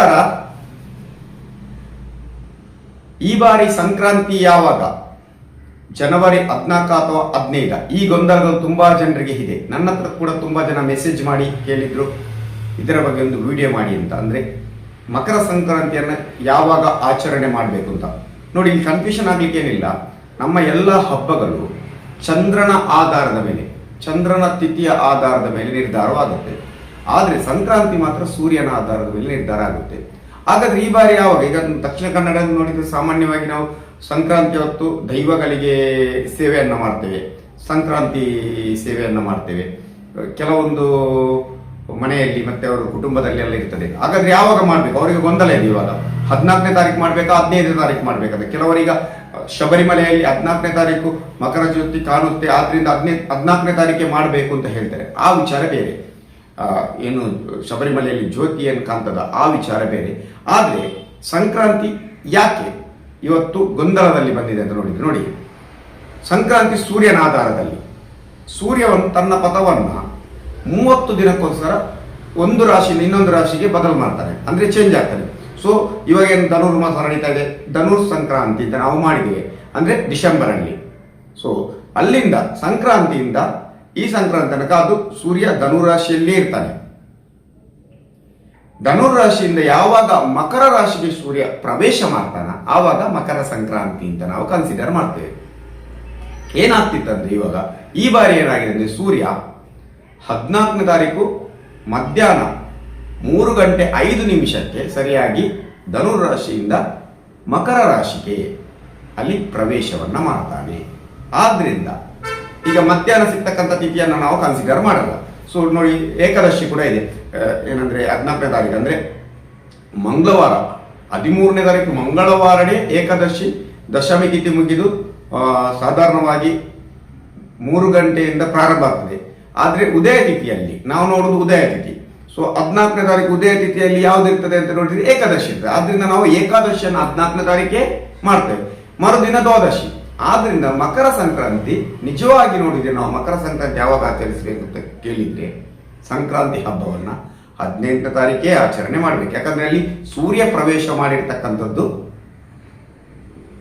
ನಮಸ್ಕಾರ. ಈ ಬಾರಿ ಸಂಕ್ರಾಂತಿ ಯಾವಾಗ? ಜನವರಿ 14 ಅಥವಾ 15? ಈ ಗೊಂದಲಗಳು ತುಂಬಾ ಜನರಿಗೆ ಇದೆ. ನನ್ನ ಹತ್ರ ಕೂಡ ತುಂಬಾ ಜನ ಮೆಸೇಜ್ ಮಾಡಿ ಕೇಳಿದ್ರು ಇದರ ಬಗ್ಗೆ ಒಂದು ವಿಡಿಯೋ ಮಾಡಿ ಅಂತ. ಅಂದ್ರೆ ಮಕರ ಸಂಕ್ರಾಂತಿಯನ್ನು ಯಾವಾಗ ಆಚರಣೆ ಮಾಡಬೇಕು ಅಂತ. ನೋಡಿ, ಇಲ್ಲಿ ಕನ್ಫ್ಯೂಷನ್ ಆಗ್ಲಿಕ್ಕೆ ಏನಿಲ್ಲ. ನಮ್ಮ ಎಲ್ಲ ಹಬ್ಬಗಳು ಚಂದ್ರನ ಆಧಾರದ ಮೇಲೆ, ಚಂದ್ರನ ತಿಥಿಯ ಆಧಾರದ ಮೇಲೆ ನಿರ್ಧಾರವಾಗುತ್ತೆ. ಆದರೆ ಸಂಕ್ರಾಂತಿ ಮಾತ್ರ ಸೂರ್ಯನ ಆಧಾರದ ಮೇಲೆ ನಿರ್ಧಾರ ಆಗುತ್ತೆ. ಹಾಗಾದ್ರೆ ಈ ಬಾರಿ ಯಾವಾಗ? ಈಗ ದಕ್ಷಿಣ ಕನ್ನಡ ನೋಡಿದ್ರೆ ಸಾಮಾನ್ಯವಾಗಿ ನಾವು ಸಂಕ್ರಾಂತಿ ಹೊತ್ತು ದೈವಗಳಿಗೆ ಸೇವೆಯನ್ನ ಮಾಡ್ತೇವೆ, ಸಂಕ್ರಾಂತಿ ಸೇವೆಯನ್ನ ಮಾಡ್ತೇವೆ. ಕೆಲವೊಂದು ಮನೆಯಲ್ಲಿ ಮತ್ತೆ ಅವರ ಕುಟುಂಬದಲ್ಲಿ ಎಲ್ಲ ಇರ್ತದೆ. ಹಾಗಾದ್ರೆ ಯಾವಾಗ ಮಾಡ್ಬೇಕು? ಅವರಿಗೆ ಗೊಂದಲ ಇದೆ. ಇವಾಗ 14ನೇ ತಾರೀಕು ಮಾಡ್ಬೇಕಾ, 15ನೇ ತಾರೀಕು ಮಾಡ್ಬೇಕಾದ್ರೆ ಕೆಲವರೀಗ ಶಬರಿಮಲೆಯಲ್ಲಿ 14ನೇ ತಾರೀಕು ಮಕರ ಜ್ಯೋತಿ ಕಾಣುತ್ತೆ, ಆದ್ರಿಂದ 14ನೇ ತಾರೀಕೆ ಮಾಡಬೇಕು ಅಂತ ಹೇಳ್ತಾರೆ. ಆ ವಿಚಾರ ಬೇರೆ. ಏನು ಶಬರಿಮಲೆಯಲ್ಲಿ ಜ್ಯೋತಿಯನ್ನು ಕಾಣ್ತದ ಆ ವಿಚಾರ ಬೇರೆ. ಆದ್ರೆ ಸಂಕ್ರಾಂತಿ ಯಾಕೆ ಇವತ್ತು ಗೊಂದಲದಲ್ಲಿ ಬಂದಿದೆ ಅಂತ ನೋಡಿ, ಸಂಕ್ರಾಂತಿ ಸೂರ್ಯನ ಆಧಾರದಲ್ಲಿ. ಸೂರ್ಯವನ್ನು ತನ್ನ ಪಥವನ್ನ 30 ದಿನಕ್ಕೋಸ್ಕರ ಒಂದು ರಾಶಿಯಿಂದ ಇನ್ನೊಂದು ರಾಶಿಗೆ ಬದಲು ಮಾಡ್ತಾನೆ, ಅಂದ್ರೆ ಚೇಂಜ್ ಆಗ್ತಾನೆ. ಸೊ ಇವಾಗ ಏನು ಧನುರ್ಮಾಸ ನಡೀತಾ ಇದೆ, ಧನುರ್ ಸಂಕ್ರಾಂತಿ ಅಂತ ನಾವು ಮಾಡಿದ್ದೇವೆ, ಅಂದ್ರೆ ಡಿಸೆಂಬರ್ ಅಲ್ಲಿ. ಸೊ ಅಲ್ಲಿಂದ ಸಂಕ್ರಾಂತಿಯಿಂದ ಈ ಸಂಕ್ರಾಂತಿ ತನಕ ಅದು ಸೂರ್ಯ ಧನುರಾಶಿಯಲ್ಲೇ ಇರ್ತಾನೆ. ಧನುರಾಶಿಯಿಂದ ಯಾವಾಗ ಮಕರ ರಾಶಿಗೆ ಸೂರ್ಯ ಪ್ರವೇಶ ಮಾಡ್ತಾನ ಆವಾಗ ಮಕರ ಸಂಕ್ರಾಂತಿ ಅಂತ ನಾವು ಕನ್ಸಿಡರ್ ಮಾಡ್ತೇವೆ. ಏನಾಗ್ತಿತ್ತಂದ್ರೆ ಇವಾಗ ಈ ಬಾರಿ ಏನಾಗಿದೆ ಅಂದ್ರೆ ಸೂರ್ಯ 14ನೇ ತಾರೀಕು ಮಧ್ಯಾಹ್ನ 3:05 ಸರಿಯಾಗಿ ಧನುರಾಶಿಯಿಂದ ಮಕರ ರಾಶಿಗೆ ಅಲ್ಲಿ ಪ್ರವೇಶವನ್ನ ಮಾಡ್ತಾನೆ. ಆದ್ರಿಂದ ಈಗ ಮಧ್ಯಾಹ್ನ ಸಿಗ್ತಕ್ಕಂಥ ತಿಥಿಯನ್ನು ನಾವು ಕನ್ಸಿಡರ್ ಮಾಡಲ್ಲ. ಸೊ ನೋಡಿ, ಏಕಾದಶಿ ಕೂಡ ಇದೆ. ಏನಂದ್ರೆ 14ನೇ ತಾರೀಕು ಅಂದ್ರೆ ಮಂಗಳವಾರ, 13ನೇ ತಾರೀಕು ಮಂಗಳವಾರನೇ ಏಕಾದಶಿ. ದಶಮಿ ತಿಥಿ ಮುಗಿದು ಸಾಧಾರಣವಾಗಿ 3 ಗಂಟೆಯಿಂದ ಪ್ರಾರಂಭ ಆಗ್ತದೆ. ಆದ್ರೆ ಉದಯ ತಿಥಿಯಲ್ಲಿ ನಾವು ನೋಡುದು ಉದಯ ತಿಥಿ. ಸೊ 14ನೇ ತಾರೀಕು ಉದಯ ತಿಥಿಯಲ್ಲಿ ಯಾವ್ದಿರ್ತದೆ ಅಂತ ನೋಡಿದ್ರೆ ಏಕಾದಶಿ ಇರ್ತದೆ. ಆದ್ರಿಂದ ನಾವು ಏಕಾದಶಿಯನ್ನು 14ನೇ ತಾರೀಕೆ ಮಾಡ್ತೇವೆ, ಮರುದಿನ ದ್ವಾದಶಿ. ಆದ್ರಿಂದ ಮಕರ ಸಂಕ್ರಾಂತಿ ನಿಜವಾಗಿ ನೋಡಿದ್ರೆ ನಾವು ಮಕರ ಸಂಕ್ರಾಂತಿ ಯಾವಾಗ ಆಚರಿಸಬೇಕು ಅಂತ ಕೇಳಿದ್ರೆ ಸಂಕ್ರಾಂತಿ ಹಬ್ಬವನ್ನ 18ನೇ ತಾರೀಕೆ ಆಚರಣೆ ಮಾಡ್ಬೇಕು. ಯಾಕಂದ್ರೆ ಅಲ್ಲಿ ಸೂರ್ಯ ಪ್ರವೇಶ ಮಾಡಿರ್ತಕ್ಕಂಥದ್ದು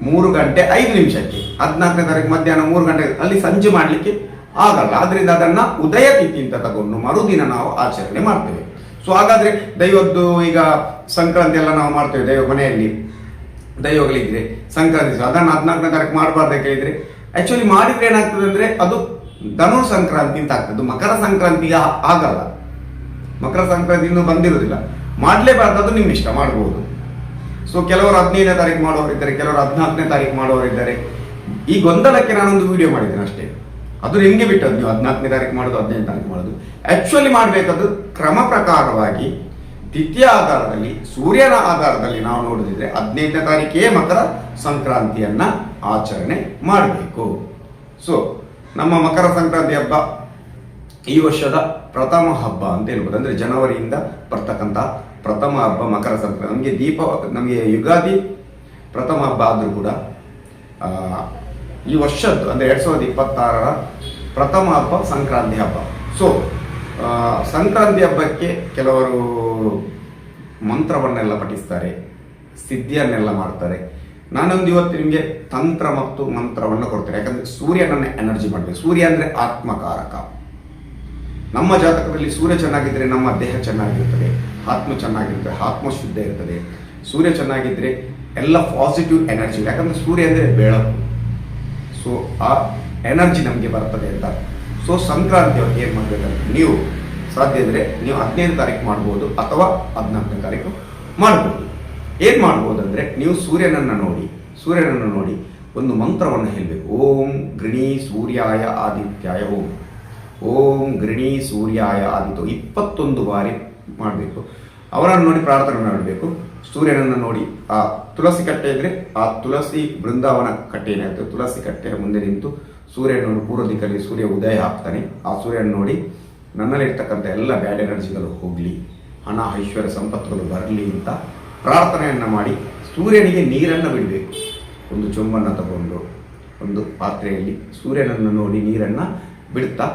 3:05. 14ನೇ ತಾರೀಕು ಮಧ್ಯಾಹ್ನ 3 ಗಂಟೆ, ಅಲ್ಲಿ ಸಂಜೆ ಮಾಡ್ಲಿಕ್ಕೆ ಆಗಲ್ಲ. ಆದ್ರಿಂದ ಅದನ್ನ ಉದಯ ತಿಥಿ ಅಂತ ತಗೊಂಡು ಮರುದಿನ ನಾವು ಆಚರಣೆ ಮಾಡ್ತೇವೆ. ಸೊ ಹಾಗಾದ್ರೆ ದೈವದ್ದು ಈಗ ಸಂಕ್ರಾಂತಿ ಎಲ್ಲ ನಾವು ಮಾಡ್ತೇವೆ, ದೈವ ಮನೆಯಲ್ಲಿ ದೈವಗಳಿದ್ರೆ ಸಂಕ್ರಾಂತಿ ಅದನ್ನ 14ನೇ ತಾರೀಕು ಮಾಡಬಾರ್ದು ಕೇಳಿದ್ರೆ ಆಕ್ಚುಲಿ ಮಾಡಿದ್ರೆ ಏನಾಗ್ತದೆ ಅಂದ್ರೆ ಅದು ಧನುರ್ ಸಂಕ್ರಾಂತಿ ಅಂತ ಆಗ್ತದೆ, ಮಕರ ಸಂಕ್ರಾಂತಿಗೆ ಆಗಲ್ಲ. ಮಕರ ಸಂಕ್ರಾಂತಿ ಇನ್ನೂ ಬಂದಿರುವುದಿಲ್ಲ, ಮಾಡ್ಲೇಬಾರ್ದು. ಅದು ನಿಮ್ಮ ಇಷ್ಟ, ಮಾಡಬಹುದು. ಸೊ ಕೆಲವರು 15ನೇ ತಾರೀಕು ಮಾಡುವವರಿದ್ದಾರೆ, ಕೆಲವರು 14ನೇ ತಾರೀಕು ಮಾಡುವವರಿದ್ದಾರೆ. ಈ ಗೊಂದಲಕ್ಕೆ ನಾನೊಂದು ವಿಡಿಯೋ ಮಾಡಿದ್ದೇನೆ ಅಷ್ಟೇ. ಅದು ನಿಮ್ಗೆ ಬಿಟ್ಟದ್ದು, ನೀವು 14ನೇ ತಾರೀಕು ಮಾಡೋದು 15ನೇ ತಾರೀಕು ಮಾಡೋದು. ಆಕ್ಚುಲಿ ಮಾಡಬೇಕಾದ್ರು ಕ್ರಮ ಪ್ರಕಾರವಾಗಿ ತಿಥಿಯ ಆಧಾರದಲ್ಲಿ, ಸೂರ್ಯನ ಆಧಾರದಲ್ಲಿ ನಾವು ನೋಡಿದ್ರೆ 15ನೇ ತಾರೀಕೇ ಮಕರ ಸಂಕ್ರಾಂತಿಯನ್ನ ಆಚರಣೆ ಮಾಡಬೇಕು. ಸೊ ನಮ್ಮ ಮಕರ ಸಂಕ್ರಾಂತಿ ಹಬ್ಬ ಈ ವರ್ಷದ ಪ್ರಥಮ ಹಬ್ಬ ಅಂತ ಹೇಳ್ಬೋದು. ಅಂದ್ರೆ ಜನವರಿಯಿಂದ ಬರ್ತಕ್ಕಂಥ ಪ್ರಥಮ ಹಬ್ಬ ಮಕರ ಸಂಕ್ರಾಂತಿ. ನಮಗೆ ಯುಗಾದಿ ಪ್ರಥಮ ಹಬ್ಬ ಆದ್ರೂ ಕೂಡ ಈ ವರ್ಷದ್ದು ಅಂದ್ರೆ 2026ರ ಪ್ರಥಮ ಹಬ್ಬ ಸಂಕ್ರಾಂತಿ ಹಬ್ಬ. ಸೊ ಸಂಕ್ರಾಂತಿ ಹಬ್ಬಕ್ಕೆ ಕೆಲವರು ಮಂತ್ರವನ್ನೆಲ್ಲ ಪಠಿಸ್ತಾರೆ, ಸಿದ್ಧಿಯನ್ನೆಲ್ಲ ಮಾಡ್ತಾರೆ. ನಾನೊಂದು ಇವತ್ತು ನಿಮಗೆ ತಂತ್ರ ಮತ್ತು ಮಂತ್ರವನ್ನು ಕೊಡ್ತೇನೆ. ಯಾಕಂದ್ರೆ ಸೂರ್ಯನನ್ನ ಎನರ್ಜಿ ಮಾಡಬೇಕು. ಸೂರ್ಯ ಅಂದ್ರೆ ಆತ್ಮಕಾರಕ. ನಮ್ಮ ಜಾತಕದಲ್ಲಿ ಸೂರ್ಯ ಚೆನ್ನಾಗಿದ್ರೆ ನಮ್ಮ ದೇಹ ಚೆನ್ನಾಗಿರ್ತದೆ, ಆತ್ಮ ಚೆನ್ನಾಗಿರ್ತದೆ, ಆತ್ಮ ಶುದ್ಧ ಇರ್ತದೆ. ಸೂರ್ಯ ಚೆನ್ನಾಗಿದ್ರೆ ಎಲ್ಲ ಪಾಸಿಟಿವ್ ಎನರ್ಜಿ. ಯಾಕಂದ್ರೆ ಸೂರ್ಯ ಅಂದ್ರೆ ಬೆಳಕು. ಸೊ ಆ ಎನರ್ಜಿ ನಮಗೆ ಬರ್ತದೆ ಅಂತ. ಸೊ ಸಂಕ್ರಾಂತಿ ಅವತ್ತು ಏನ್ ಮಾಡ್ಬೇಕಂತ, ನೀವು ಸಾಧ್ಯ ಇದ್ರೆ ನೀವು 15ನೇ ತಾರೀಕು ಮಾಡ್ಬೋದು ಅಥವಾ 14ನೇ ತಾರೀಕು ಮಾಡ್ಬೋದು. ಏನ್ ಮಾಡ್ಬೋದು ಅಂದ್ರೆ ನೀವು ಸೂರ್ಯನನ್ನ ನೋಡಿ ಒಂದು ಮಂತ್ರವನ್ನು ಹೇಳಬೇಕು. ಓಂ ಗೃಣಿ ಸೂರ್ಯಾಯ ಆದಿತ್ಯಾಯ ಓಂ, ಓಂ ಗೃಣಿ ಸೂರ್ಯಾಯ ಆದಿತ್ಯ 21 ಬಾರಿ ಮಾಡಬೇಕು. ಅವರನ್ನು ನೋಡಿ ಪ್ರಾರ್ಥನೆ ಮಾಡಬೇಕು. ಸೂರ್ಯನನ್ನು ನೋಡಿ, ಆ ತುಳಸಿ ಕಟ್ಟೆ ಇದ್ರೆ ಆ ತುಳಸಿ ಬೃಂದಾವನ ಕಟ್ಟೆ ಏನಾಗುತ್ತೆ, ತುಳಸಿ ಕಟ್ಟೆಯ ಮುಂದೆ ನಿಂತು ಸೂರ್ಯನ ನೋಡಿ, ಪೂರ್ವ ದಿಕ್ಕಲ್ಲಿ ಸೂರ್ಯ ಉದಯ ಆಗ್ತಾನೆ. ಆ ಸೂರ್ಯನ ನೋಡಿ, ನನ್ನಲ್ಲಿರ್ತಕ್ಕಂಥ ಎಲ್ಲ ಬ್ಯಾಡ್ ಎನರ್ಜಿಗಳು ಹೋಗ್ಲಿ, ಹಣ ಐಶ್ವರ್ಯ ಸಂಪತ್ತುಗಳು ಬರಲಿ ಅಂತ ಪ್ರಾರ್ಥನೆಯನ್ನ ಮಾಡಿ ಸೂರ್ಯನಿಗೆ ನೀರನ್ನು ಬಿಡಬೇಕು. ಒಂದು ಚೊಂಬನ್ನು ತಗೊಂಡು ಒಂದು ಪಾತ್ರೆಯಲ್ಲಿ ಸೂರ್ಯನನ್ನು ನೋಡಿ ನೀರನ್ನ ಬಿಡ್ತಾ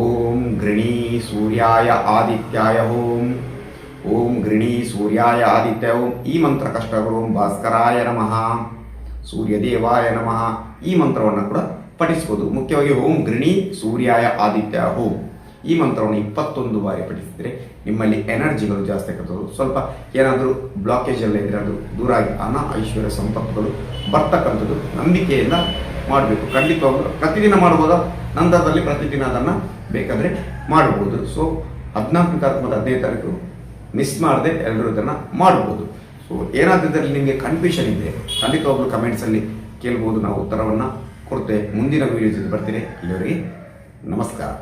ಓಂ ಗೃಣಿ ಸೂರ್ಯಾಯ ಆದಿತ್ಯಾಯ ಓಂ, ಓಂ ಗೃಣಿ ಸೂರ್ಯಾಯ ಆದಿತ್ಯ ಓಂ ಈ ಮಂತ್ರ ಕಷ್ಟಗಳು ಓಂ ಭಾಸ್ಕರಾಯ ನಮಃ ಸೂರ್ಯದೇವಾಯ ನಮಃ ಈ ಮಂತ್ರವನ್ನು ಕೂಡ ಪಠಿಸ್ಬೋದು. ಮುಖ್ಯವಾಗಿ ಓಂ ಗೃಣಿ ಸೂರ್ಯಾಯ ಆದಿತ್ಯ ಓಂ ಈ ಮಂತ್ರವನ್ನು 21 ಬಾರಿ ಪಠಿಸಿದರೆ ನಿಮ್ಮಲ್ಲಿ ಎನರ್ಜಿಗಳು ಜಾಸ್ತಿ ಆಗ್ತದೆ. ಸ್ವಲ್ಪ ಏನಾದರೂ ಬ್ಲಾಕೇಜ್ ಎಲ್ಲ ಇದ್ರೆ ಅದು ದೂರ ಆಗಿ ಹಣ ಐಶ್ವರ್ಯ ಸಂಪತ್ತುಗಳು ಬರ್ತಕ್ಕಂಥದ್ದು ನಂಬಿಕೆಯಿಂದ ಮಾಡಬೇಕು. ಖಂಡಿತವಾಗ್ಲೂ ಪ್ರತಿದಿನ ಮಾಡ್ಬೋದಾ? ನಂತರದಲ್ಲಿ ಪ್ರತಿದಿನ ಅದನ್ನು ಬೇಕಾದರೆ ಮಾಡ್ಬೋದು. ಸೊ 14 ತಾರೀಕು ಮತ್ತು 15 ತಾರೀಕು ಮಿಸ್ ಮಾಡದೆ ಎಲ್ಲರೂ ಇದನ್ನು ಮಾಡ್ಬೋದು. ಸೊ ಏನಾದರೂ ಇದರಲ್ಲಿ ನಿಮಗೆ ಕನ್ಫ್ಯೂಷನ್ ಇದೆ ಖಂಡಿತವಾಗ್ಲೂ ಕಮೆಂಟ್ಸಲ್ಲಿ ಕೇಳ್ಬೋದು, ನಾವು ಉತ್ತರವನ್ನು ಕೊಡ್ತೇವೆ. ಮುಂದಿನ ವೀಡಿಯೋಸ್ ಬರ್ತೀನಿ. ಇಲ್ಲಿವರೆಗೆ ನಮಸ್ಕಾರ.